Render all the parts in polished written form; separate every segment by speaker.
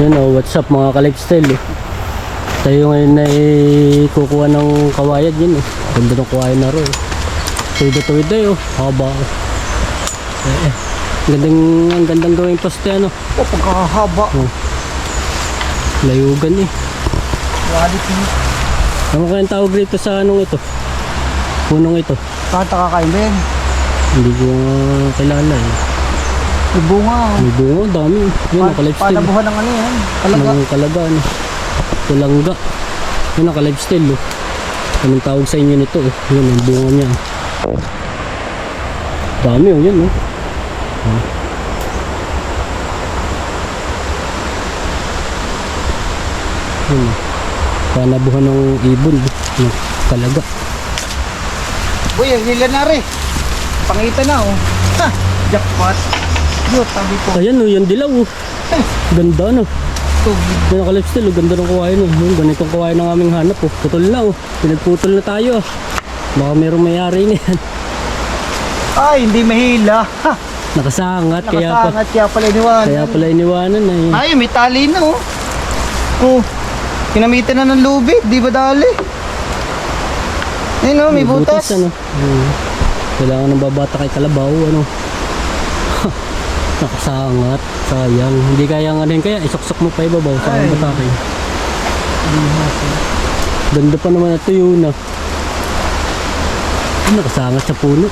Speaker 1: Yun o, what's up mga ka-lifestyle eh. Tayo ngayon na kukuha ng kawayan yun eh. Ganda ng kawayan na ro eh. Tuwid na yun, haba ko. Ang gandang gawing poste ano.
Speaker 2: Oh, pagkakahaba.
Speaker 1: Layugan eh.
Speaker 2: Quality.
Speaker 1: Ano kayang tawag rito sa anong ito? Punong ito.
Speaker 2: Kata kakain ba yan?
Speaker 1: Hindi ko kilala eh.
Speaker 2: May bunga.
Speaker 1: May bunga, dami. Yun, naka-lifestyle.
Speaker 2: Panabuhan ng ano yan? Kalaga.
Speaker 1: Ng kalaga ano. Kulangga. Yun, naka-lifestyle oh. Anong tawag sa inyo nito oh. Yun, ang bunga niya. Dami oh, yun oh. Yun, panabuhan ng ibon ng kalaga.
Speaker 2: Boy, ang hila na rin. Pangita na oh. Ha! Jackpot. Yun, tabi ko.
Speaker 1: Ayan oh, yung dilaw oh. Ganda no.
Speaker 2: Tubig.
Speaker 1: Yung naka-lifestyle oh, ganda ng kawain oh. Yung ganitong kawain ng aming hanap oh. Putol na oh. Pinagputol na tayo oh. Baka mayroong mayari na yan.
Speaker 2: Ay, hindi mahila. Ha!
Speaker 1: Nakasangat,
Speaker 2: Nakasangat kaya pala iniwanan.
Speaker 1: kaya pala iniwanan na eh.
Speaker 2: Ay, may tali na oh. Oh, kinamitan na ng lubid, di ba dali? Ayun oh, may butas.
Speaker 1: ano. Kailangan ng babata kay kalabaw ano. Nakasangat, sayang. Hindi kaya nga rin kaya isuksok mo pa ibabaw sa
Speaker 2: Ay.
Speaker 1: batake. Ganda pa naman na tuyo na. Nakasangat sa puno.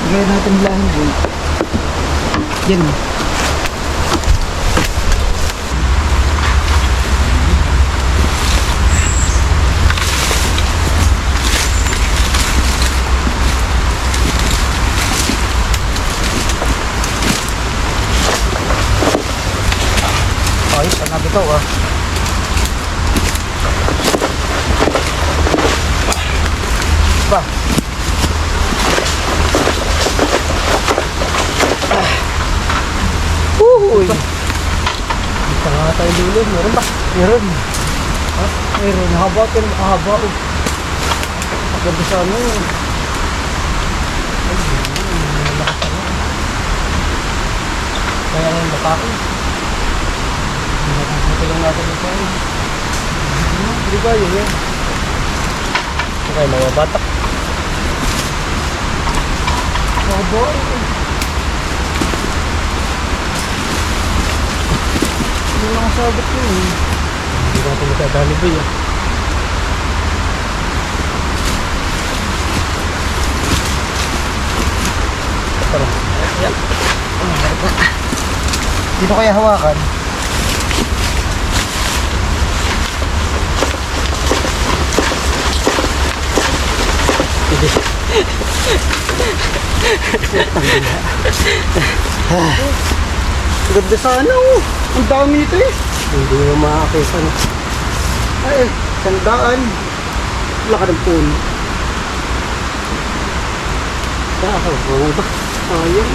Speaker 2: Gaya natin lahin boy. Yan. Ay, sana bitaw ah. Ba. Uy. Ito nga tayo dulo. Meron ba? Meron. Ha? Meron. Haba. Pero makahaba. Oh. Maganda sa ano. Ay, malakas ano. Kaya ngayon baka ko. Nakakita lang natin ito. Hindi ba yun yan?
Speaker 1: Okay, mga batak.
Speaker 2: Haba. Hindi nakasabot ko eh.
Speaker 1: Hindi natin magkadali ba yan?
Speaker 2: Tara. Yan. Dito kaya hawakan? Ganda sana oh. Ang dami nito eh.
Speaker 1: Hindi mo makakakisan.
Speaker 2: Ay, sandaan. Laka ng pool.
Speaker 1: Ako, mga ba?
Speaker 2: Ayun.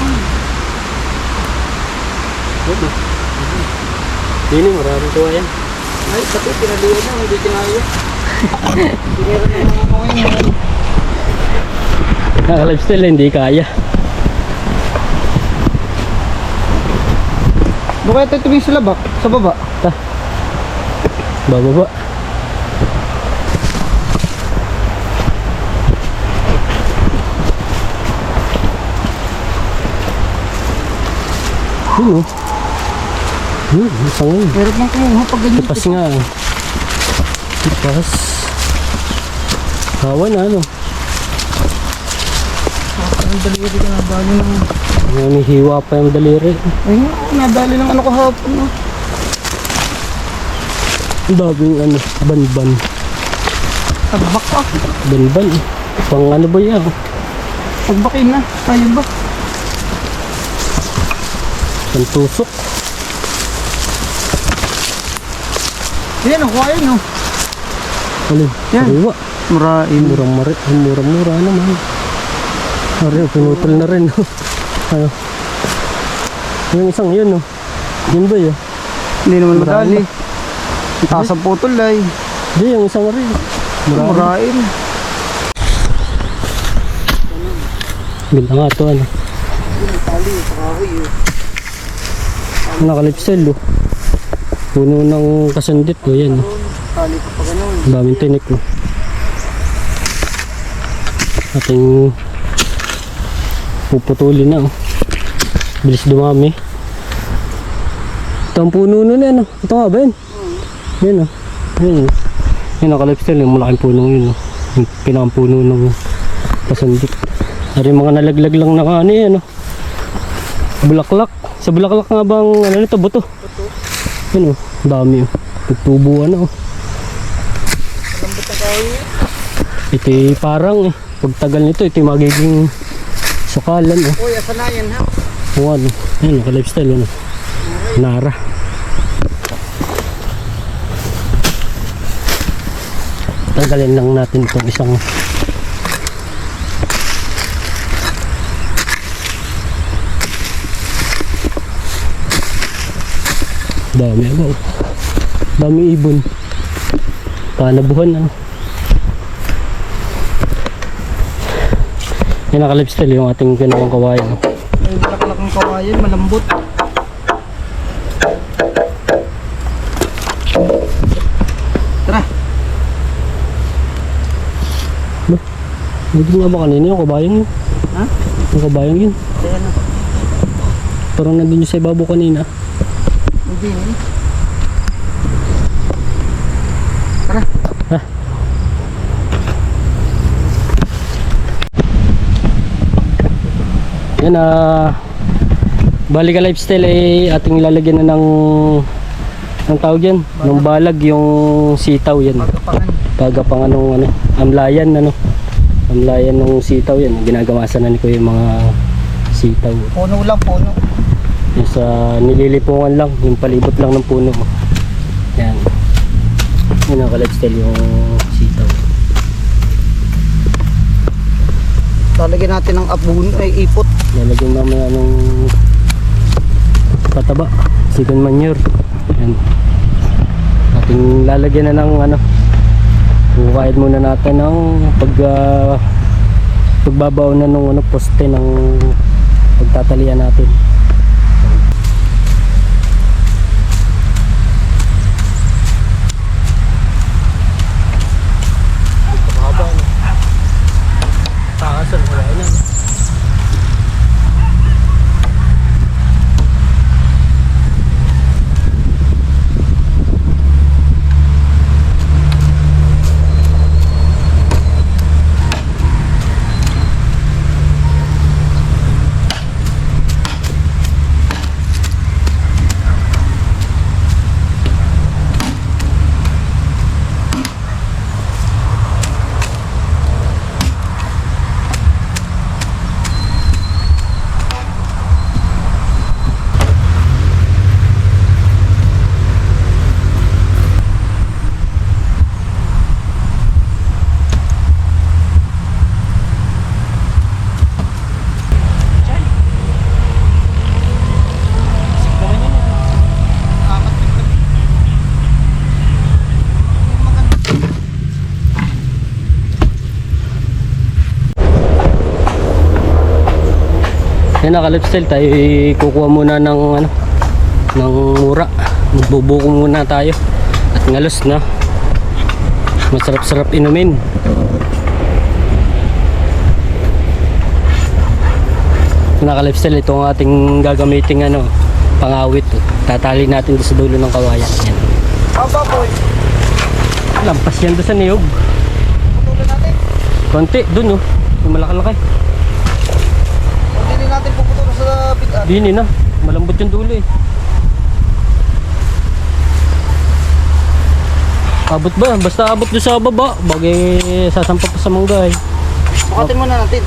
Speaker 1: Ano? Hindi, maraming tuwa yan.
Speaker 2: Ay, pati pinaluan na. Hindi kinaya. Hindi meron na mga kawin.
Speaker 1: Naka-lifestyle, hindi kaya.
Speaker 2: Doon kaya tayo tumingin sa labak? Sa baba?
Speaker 1: Bababa. Yun oh. Isang yun.
Speaker 2: Meron lang kumuha pag ganyan.
Speaker 1: Lipas nga. Lipas. Hawa na ano.
Speaker 2: Ang daliri ka nadali ng...
Speaker 1: Nanihiwa pa yung daliri.
Speaker 2: Ay nga, nadali ng ano kahapon. No?
Speaker 1: Ang daming ano, ban-ban.
Speaker 2: Tagbak ka.
Speaker 1: Ban-ban. Pang ano ba yan?
Speaker 2: Tagbakin na. Tayo ba?
Speaker 1: Pang tusok.
Speaker 2: Yan, nakuha yun no.
Speaker 1: Alin?
Speaker 2: Yan.
Speaker 1: Sariwa.
Speaker 2: Murain.
Speaker 1: Mura-mura naman. Ari, pinutol na rin. Ano? Yung isang yun, no? Yun ba yun?
Speaker 2: Hindi naman
Speaker 1: Marami.
Speaker 2: madali. Ang taas ang putol ay.
Speaker 1: Hindi, yung isang rin.
Speaker 2: Murain.
Speaker 1: Ganda nga ito, ano.
Speaker 2: Yung tali, pakahoy eh.
Speaker 1: Naka-lifestyle, oh. Puno ng kasandit, oh. Yan, oh.
Speaker 2: Tali pa pa ganun.
Speaker 1: Ang daming tinik, oh. Ating puputulin na, oh. Bilis dumami. Ito ang puno nun, ano. Ito nga ba yun? Yan, oh. Yan, oh. Yan, naka-lifestyle, yung malaking puno yun, oh. Yung pinakapuno ng kasandit. Ari mga nalaglag lang na ano yan, oh. Bulaklak. Sa bulaklak nga bang ano nito, buto?
Speaker 2: Buto.
Speaker 1: Yan, oh. Dami, oh. Tugtubuan, oh.
Speaker 2: Malambot ang kahoy eh.
Speaker 1: Ito parang, eh. Pagtagal nito, ito magiging sukalan, oh.
Speaker 2: Uy, asa na yan ha?
Speaker 1: O ano, yan, naka-lifestyle, ano. Nara. Tanggalin lang natin itong isang dami, ano. Dami ibon. Panabuhan, ano. Yan, naka-lifestyle yung ating kinawang kawayan, no?
Speaker 2: Ay, bulaklak ng kawayan, malambot. Tara.
Speaker 1: Hindi nga ba kanina yung kabayang yun?
Speaker 2: Ha?
Speaker 1: Yung kabayang yun.
Speaker 2: Ayan na.
Speaker 1: Parang nandun yung sa ibabaw kanina.
Speaker 2: Hindi eh. Tara.
Speaker 1: Yan, bali ka lifestyle ay ating lalagyan na ng tawag yan, ng balag, yung sitaw yan.
Speaker 2: Pagkapangan.
Speaker 1: Pagapangan ng ano, amlayan, ano. Amlayan ng sitaw yan. Ginagamasan na ni Kuya yung mga sitaw.
Speaker 2: Puno lang, puno.
Speaker 1: Yung sa nililipungan lang, yung palibot lang ng puno. Yan. Yun ang ka-lifestyle yung sitaw.
Speaker 2: Lalagyan natin ng abun, ay ipot.
Speaker 1: Lalagyan namin ng pataba, second manure. Yan. Ating lalagyan na ng ano, bukayad muna natin ng pagbabaw na ng ano, poste ng pagtatalian natin. Haba, no? Takasan, wala na. Yan, naka-lifestyle tayo, kukuha muna ng ano, ng mura. Magbubuko muna tayo at ngalos na. Masarap-sarap inumin. Naka-lifestyle, ito ang ating gagamiting ano, pangawit. Tatali natin doon sa dulo ng kawayan. Yan.
Speaker 2: Aba boy.
Speaker 1: Lampas yan doon sa niyog.
Speaker 2: Putulin natin.
Speaker 1: Konti, doon, oh. Yung malaki-laki.
Speaker 2: Hindi natin puputulin sa bitan.
Speaker 1: Dini na, malambot yung dulo, eh. Abot ba? Basta abot doon sa baba. Bagay sasampa pa sa mangga, eh.
Speaker 2: Bukatin muna natin.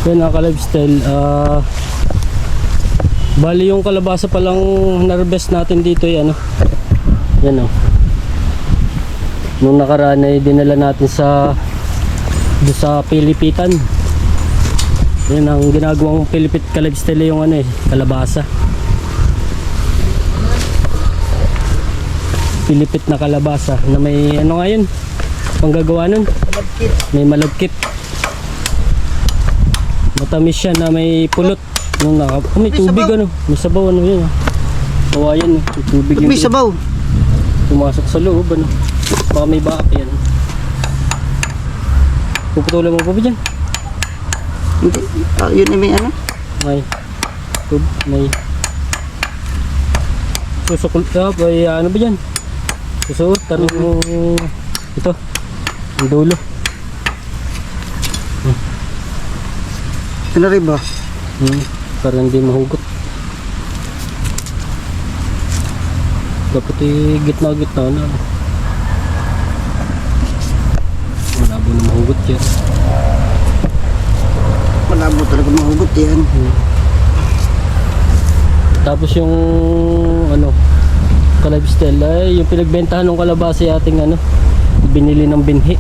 Speaker 1: Yan, naka-lifestyle. Bali yung kalabasa palang narvest natin dito, yan, ano. Yan, oh. Nung nakaraan ay dinala natin sa doon sa Pilipitan. Yan ang ginagawang Pilipit kalabstele yung ano eh, kalabasa. Pilipit na kalabasa na may ano nga yun, panggagawa nun,
Speaker 2: Malagkit.
Speaker 1: may malagkit. Matamis siya na may pulot. Nung may tubig
Speaker 2: sabaw.
Speaker 1: ano, may sabaw ano yun. Kawayan eh, may tubig
Speaker 2: May
Speaker 1: yun.
Speaker 2: sabaw.
Speaker 1: Pumasok sa loob ano. Baka may baak yan. Puputulan mo pa ba dyan?
Speaker 2: Hindi. Yun ay may ano.
Speaker 1: May susukul ay ano ba dyan? Susuot, tanong mo ito, ang dulo.
Speaker 2: Pinari ba?
Speaker 1: Para hindi mahugot. Dapat gitna-gitna na. Malabo na mahugot yan.
Speaker 2: Malabo talaga mahugot yan.
Speaker 1: Tapos yung ano, kalabstel ay yung pinagbentahan ng kalabasa ating ano, binili ng binhi.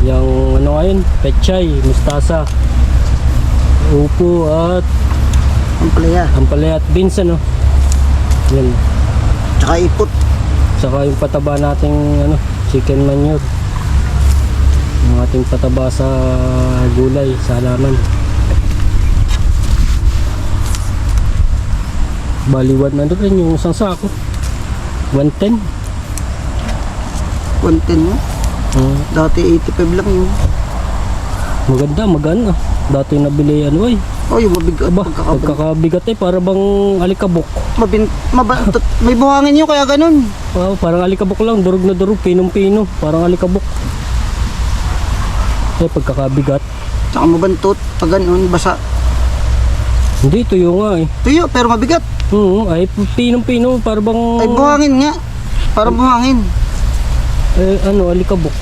Speaker 1: Yung ano ngayon, pechay, mustasa, upo at ampalaya at beans ano. Yan.
Speaker 2: Tsaka ipot.
Speaker 1: Saka yung pataba nating ano, chicken manure. Yung ating pataba sa gulay, sa halaman. Baliwan na rin yung isang sako. 110.
Speaker 2: 110 mo. Dati 85 lang yun.
Speaker 1: Maganda, maganda. Dati nabili ano ay.
Speaker 2: Oh, yung mabigat.
Speaker 1: Aba, pagkakabigat eh, para bang alikabok.
Speaker 2: May buhangin yun kaya ganun.
Speaker 1: Wow, parang alikabok lang, durog na durog, pinong-pino, parang alikabok. Eh, pagkakabigat.
Speaker 2: Tsaka mabantot. Pag ganun, basa.
Speaker 1: Hindi, tuyo nga eh.
Speaker 2: Tuyo, pero mabigat.
Speaker 1: Ay pinong-pino, para bang...
Speaker 2: Ay, buhangin nga. Para buhangin.
Speaker 1: Eh, ano, alikabok.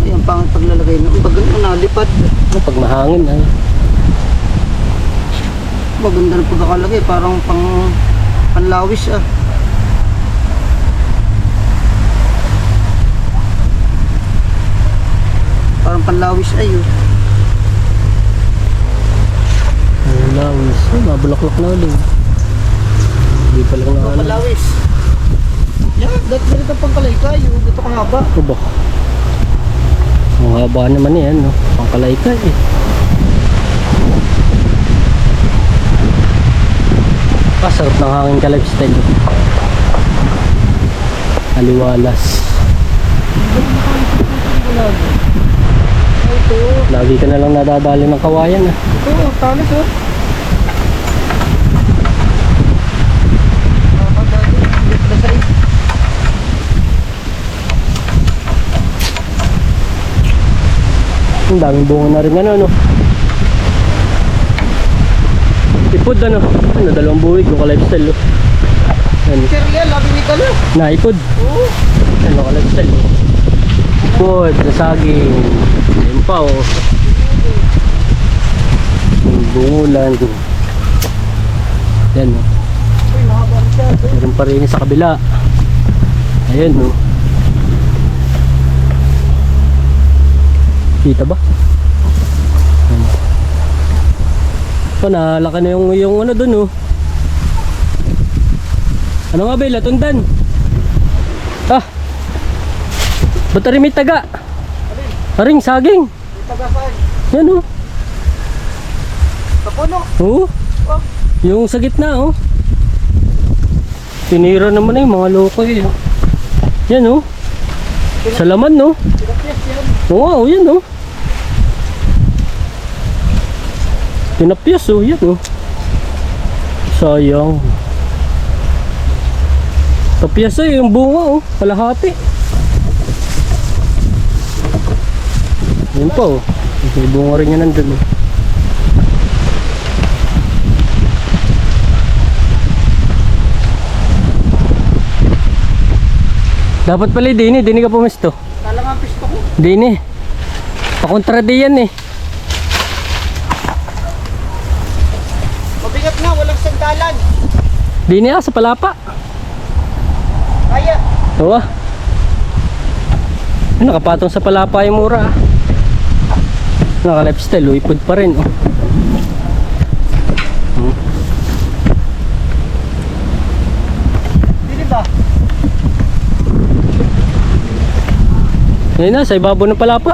Speaker 2: Ay, ang pangit paglalagay nun. Pag ganun, nalipad.
Speaker 1: Pag mahangin ay.
Speaker 2: Maganda na pagkakalagay. Parang panlawis ah. Parang panlawis ay oh.
Speaker 1: Lawis. Oh, mabulaklak na ulit. Hindi pa lang na ano.
Speaker 2: Panlawis. Yan, dati ganito ang pangkalaykay. Ito kang haba.
Speaker 1: Ito ba? Ang haba naman yan, no? Pangkalayka eh. Sarap ng hangin ka lifestyle. Aliwalas.
Speaker 2: Ito.
Speaker 1: Lagi ka na lang nadadali ng kawayan ah.
Speaker 2: Ito, talis oh.
Speaker 1: Ang daming bunga na rin ano, no? Ipod ano? Ano, dalawang buwig yung ka-lifestyle, oh. Ano?
Speaker 2: Cereal, labi ni Kalo.
Speaker 1: Naipod.
Speaker 2: Oo.
Speaker 1: Ano, ka-lifestyle, oh. Ipod, nasaging. Ayun pa, oh. Yung bungulan. Yan, oh.
Speaker 2: Uy, mahaba rin siya.
Speaker 1: Meron pa rin sa kabila. Ayun, oh. Kita ba? Ayan. So, nalaka na yung ano dun, oh. Ano nga ba, latundan? Ah! Ba't rin may taga? Aring, saging.
Speaker 2: Tagasaan.
Speaker 1: Yan, oh.
Speaker 2: Sa puno.
Speaker 1: Oo.
Speaker 2: Oh.
Speaker 1: Yung sa gitna, oh. Tinira naman yung mga loko, eh. Yan, oh. Sa laman, no?
Speaker 2: Pinapyas yan.
Speaker 1: Oo, oh, yan, oh. Pinapyas, oh, yan, oh. Sayang. Tapyas eh, yung bunga, oh. Kalahati. Yan pa, oh. May bunga rin yan nandun, oh. Dapat pala dini ka pumesto.
Speaker 2: Kala nga pisto ko.
Speaker 1: Dini. Pakontra di yan eh.
Speaker 2: Mabigat na, walang sandalan.
Speaker 1: Dini sa palapa.
Speaker 2: Kaya.
Speaker 1: Oo. Nakapatong sa palapa yung mura. Naka-lifestyle, ipod pa rin. Oh.
Speaker 2: Hindi ba?
Speaker 1: Ngayon na, sa ibabaw ng palapa.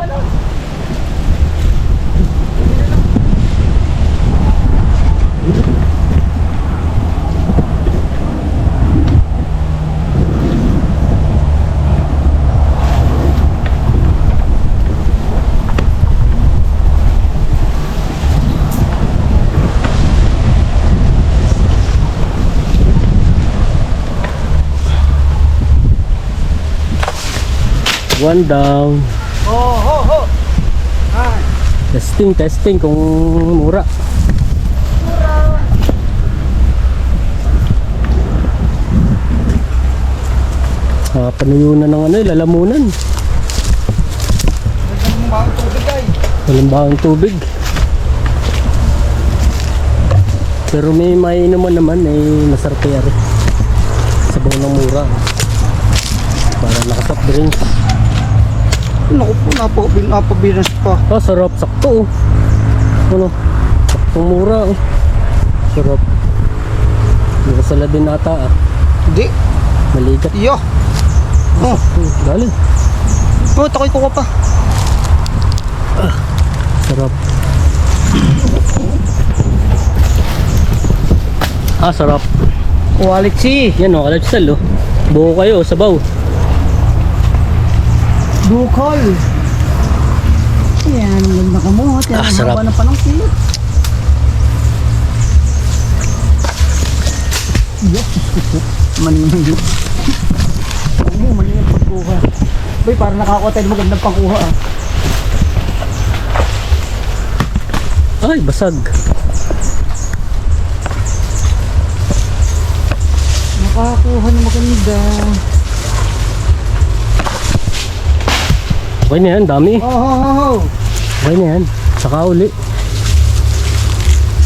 Speaker 1: One down.
Speaker 2: Oh, ho, ho. Ay.
Speaker 1: Testing kung mura. Panuyunan ng ano, lalamunan.
Speaker 2: Nagandang mga tubig ay.
Speaker 1: Walang bahang tubig. Pero may mainuman naman, masarap kaya rin. Sabaw ng mura. Para naka-soft drinks.
Speaker 2: Naku po, napabinas pa.
Speaker 1: Oh, sarap. Sakto oh. Ano? Saktong mura oh. Sarap. Nakasala din ata ah.
Speaker 2: Hindi.
Speaker 1: Maligat.
Speaker 2: Iyo. Oh,
Speaker 1: Galing.
Speaker 2: oh, takoy ko pa.
Speaker 1: Sarap. Sarap.
Speaker 2: Quality.
Speaker 1: Yan oh, kalabsal oh. Buo kayo, sabaw.
Speaker 2: Bukol. Yan, ganda ka mo.
Speaker 1: Sarap.
Speaker 2: Na pa ng kilo. Yes, maninyo. Maninyo pagkuha. Boy, parang nakakuha tayo magandang pangkuha ah.
Speaker 1: Ay, basag.
Speaker 2: Nakakuha na maganda.
Speaker 1: Okay na yan, dami.
Speaker 2: Oh.
Speaker 1: Okay na yan. Saka uli.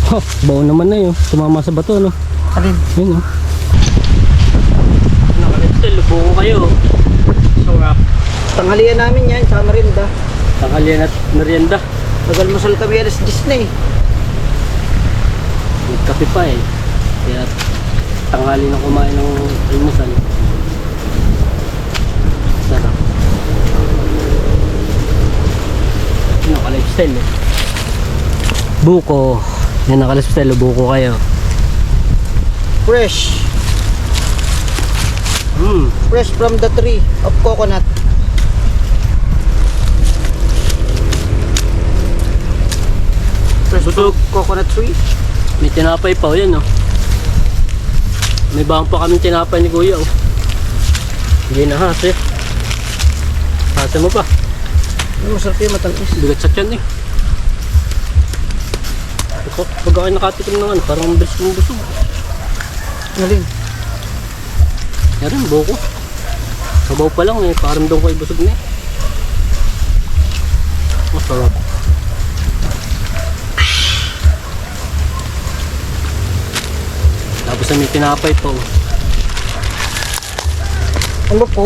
Speaker 1: Oh, baon naman na yun. Tumama sa bato, no?
Speaker 2: Alin?
Speaker 1: Yun, no? Nakalipsel, buo kayo. Sarap.
Speaker 2: Tanghalian namin yan, sa merinda.
Speaker 1: Tanghalian at merienda.
Speaker 2: Nagalmasal kami alas 10 na eh.
Speaker 1: May kape pa eh. Kaya tanghali na kumain ng almusal. Sarap. Naka-lifestyle eh. Buko. Yan naka-lifestyle, buko kayo.
Speaker 2: Fresh. Fresh from the tree of coconut. Fresh
Speaker 1: Busog.
Speaker 2: from coconut tree.
Speaker 1: May tinapay pa o yan oh. May bahang pa kami tinapay ni Kuya oh. Hindi na hase. Hase mo pa.
Speaker 2: Ano masarap yung matalis.
Speaker 1: Bigat sa tiyan eh. Pag ako nakatikim ng ano, parang mabilis kong busog.
Speaker 2: Alin?
Speaker 1: Yan rin, buko. Sabaw pa lang eh, parang doon ko ay busog na eh. Masarap. Tapos may tinapay pa oh.
Speaker 2: Ano po?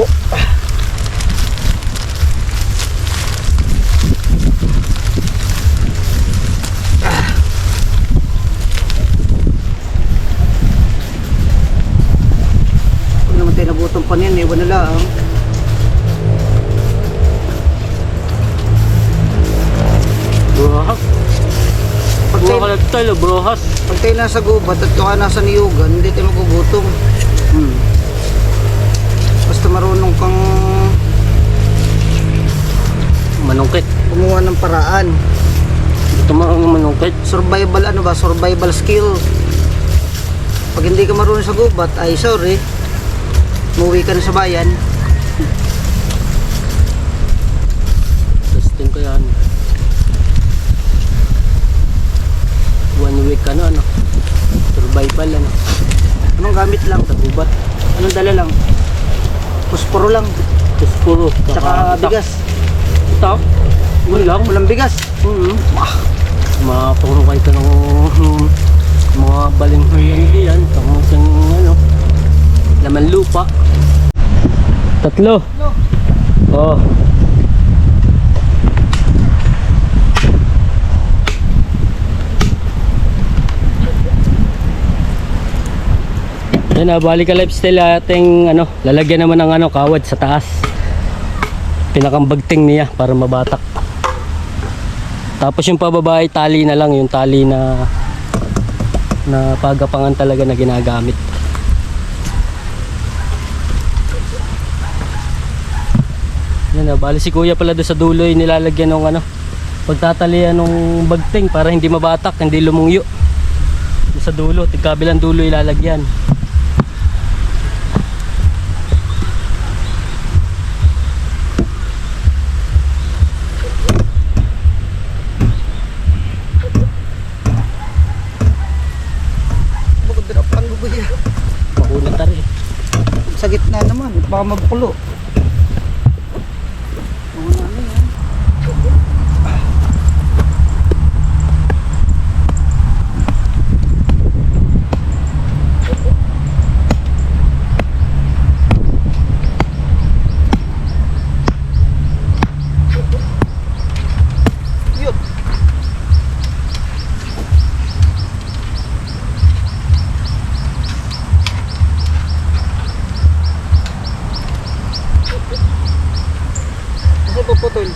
Speaker 2: Kung naman tayo nabutong pa niyan, iwan na lang.
Speaker 1: Brohas.
Speaker 2: Pag
Speaker 1: Mga
Speaker 2: tayo,
Speaker 1: kalagtal oh, brohas.
Speaker 2: pag tayo nasa gubat at ka nasa niyugan, hindi tayo magugutom. Basta marunong kang
Speaker 1: Manungkit.
Speaker 2: kumuha ng paraan.
Speaker 1: Ito marunong manungkit.
Speaker 2: Survival ano ba? Survival skill. Pag hindi ka marunong sa gubat, ay sorry. Umuwi ka na sa bayan.
Speaker 1: Testing ko yan. 1 week ano. Survival ano.
Speaker 2: Anong gamit lang?
Speaker 1: Sa gubat.
Speaker 2: Anong dala lang? Pusporo lang.
Speaker 1: Tapos puro.
Speaker 2: Tsaka bigas.
Speaker 1: Tak. Yun lang.
Speaker 2: Walang bigas.
Speaker 1: Makapurukay ka ng mga balinghoy yan. Kamusang ano. Laman lupa. Tatlo. Oh. Yan na, bali ka lifestyle ating ano, lalagyan naman ng ano, kawad sa taas. Pinakambagting niya para mabatak. Tapos yung pababa ay tali na lang, yung tali na pagapangan talaga na ginagamit. Yan na, bali si kuya pala doon sa dulo ay nilalagyan ng ano, pagtatalian ng bagting para hindi mabatak, hindi lumungyo. Doon sa dulo, tigkabilang dulo ilalagyan. Makunat na rin.
Speaker 2: Sa gitna naman, baka mabukulo. Kasi puputol.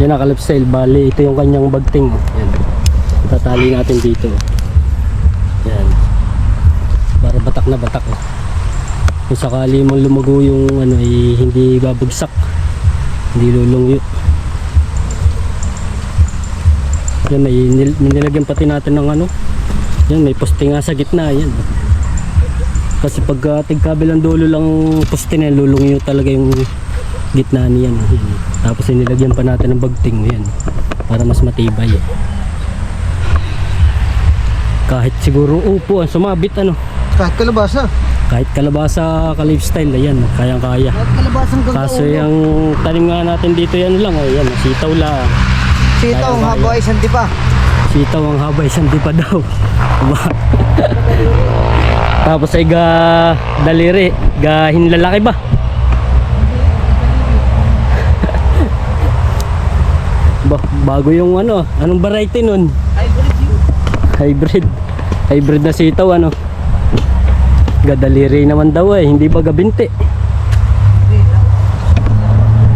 Speaker 1: Yan, naka-lifestyle. Bali, ito yung kanyang bagting. Yan. Tatali natin dito. Yan. Para batak na batak. Kung sakali mong lumago yung ano, hindi babagsak. Hindi lulungyo. Yan, may nilagyan pati natin ng ano. Yan, may poste nga sa gitna. Yan. Kasi pag tigkabilang dulo lang poste na yan, lulungyo talaga yung gitna niyan. Yan. Tapos nilagyan pa natin ng bagting. Yan. Para mas matibay. Kahit siguro upo ang sumabit ano.
Speaker 2: Kahit kalabasa.
Speaker 1: Kahit kalabasa ka-lifestyle, ayan, kayang-kaya.
Speaker 2: Kahit kalabasang gagawin.
Speaker 1: Kaso yung tanim nga natin dito, yan lang, ayan, sitaw lang.
Speaker 2: Sitaw ang haba ay santi pa.
Speaker 1: Sitaw ang haba, isang di pa daw. Tapos ay daliri, hinlalaki ba? Bago yung ano, anong variety nun? Hybrid na sitaw, ano? Gadaliri naman daw hindi ba gabinti?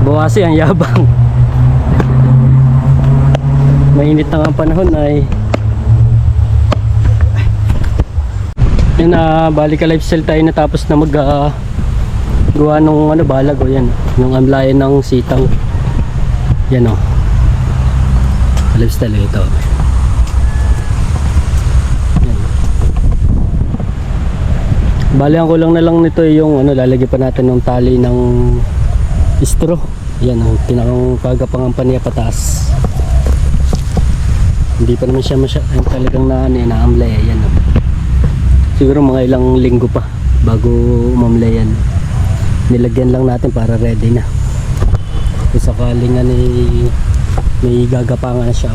Speaker 1: Buwasi ang yabang. Mainit na ang panahon ay. Yan na, balik ka lifestyle tayo natapos na gawa nung ano, balag o yan. Yung amlayan ng sitaw. Yan o. Lifestyle ito. Bali ang kulang na lang nito yung ano, lalagyan pa natin ng tali ng straw. Yan ang pinakang pagapangampan niya pataas. Hindi pa naman siya talagang naamlay. Yan. Siguro mga ilang linggo pa bago umamlay yan. Nilagyan lang natin para ready na. Kung sakaling may gagapangan na siya.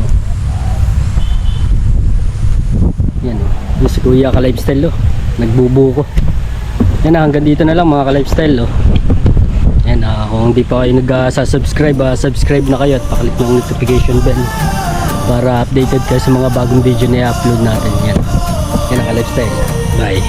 Speaker 1: Yan o. Yung si Kuya ka-lifestyle nagbubuko. Yan na, hanggang dito na lang mga ka-lifestyle Yan, kung hindi pa kayo nag-subscribe, subscribe na kayo at paklik ng notification bell para updated kayo sa mga bagong video na i-upload natin. Yan, yan ka-lifestyle. Bye.